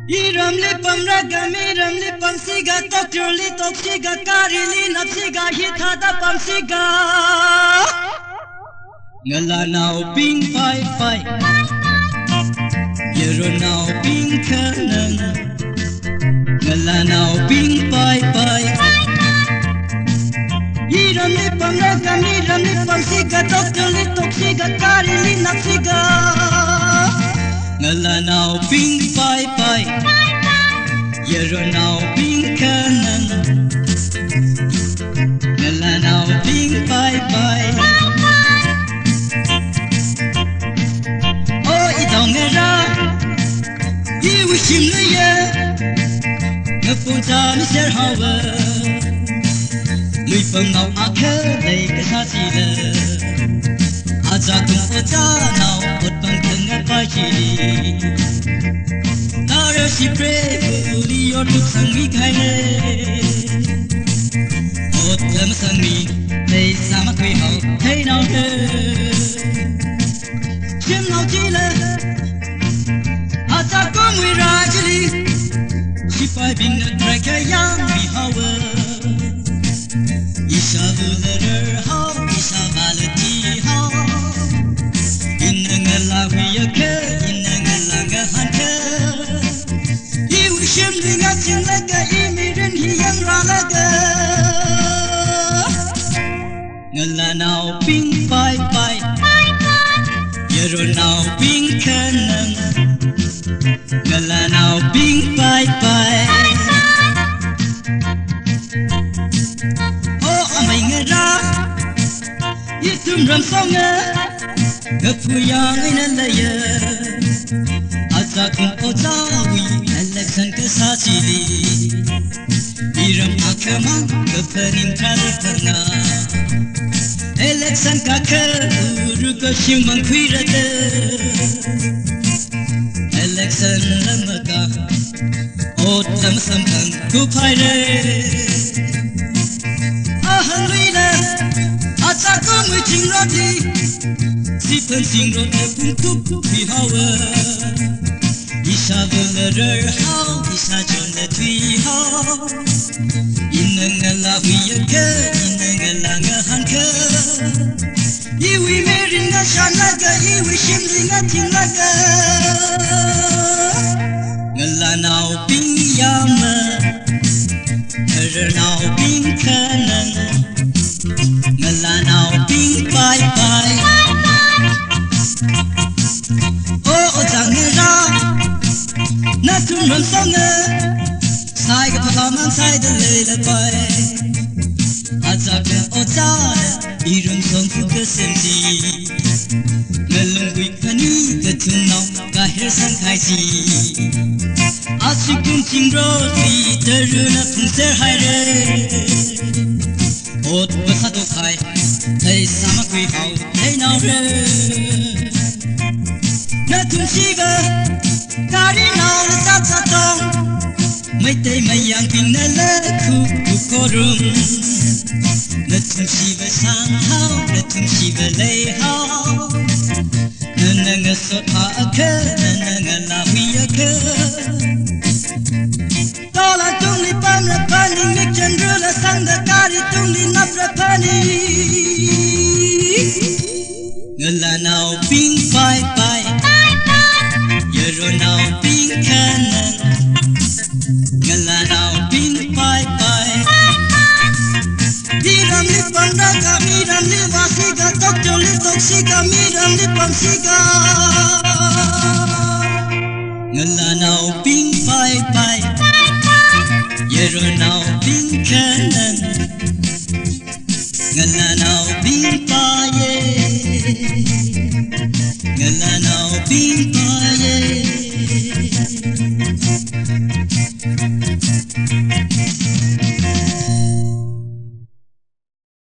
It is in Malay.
Iramli pamraga miramli pamsiga tokruli toksiga karili napsiga hitada pamsiga ngala now ping pai pai yero now ping kanan ngala now ping pai pai Iramli pamraga miramli pamsiga tokruli toksiga karili napsiga ngala now ping pai pai yero now ping kanan ngala now ping pai pai oh itong ngara I wishim le ye ngapunta mi ser hawa lui pang ngau akhe le ka sa si le aja tung aja now ot pang khang pai chi Tara si pray uli or tuk sang mi khai ne ot lam sang mi nei sama khui hau thei nau de chim nau chi le ata ko mui ra chi li si pai bing na track yang mi hawa Isha vu le hau isha valati hau inna la wi ke inna la ga han ke Shim linga chinlaga imirin hiyang ralaga Ngala now ping pai pai Yero now ping kanan Ngala now ping pai pai Oh amay ngara Yitum ram songa Kapuyang ay nalaya Aza kung ozawi Alexan kasachili Iram akama kapanin tralikana Alexan kakuru ko shimang kwirata Alexan lamaka Ot lam samkang kupayre Ahan luila Aza kung wiching roti Sipan sing roti pung tup pihawa Isha vularer hau, isha jonda tui hau Inna ngala huyaka, inna ngala ngahanka Iwi merin nga shanaga, iwi shimli nga tingaga Ngala now ping yama, herer now ping kanan Ngala now ping pai pai Oh, ojang ngera Na tum ram songa Sai ka pakaman sai da leila pai Aja ka oja Iram song ku ka semji Ngalung gui kani ka tunau Ka her sang khai si Asik kum ching roti Teruna pung ser hai re Ot basa do khai Thai sama kui hau Thai nau re Na tum shiga Kari nau na sa sa tong Mai tay mai yang ping na la khu khu korum Na tum shiva sang hao Na tum shiva lay hao Na na nga sot ha aka Na na nga la hui aka Tola tung li pam ra pani Mik chandru la sang da kari tung li nap ra pani Nga la nao ping pai pai Yero now ping kanan Ngala now ping pai pai Miram li pandaga, miram li wasiga Tokyo li toksiga, miram li pamsiga Ngala now ping pai pai Yero now ping kanan Ngala now ping pai Ngala now ping pai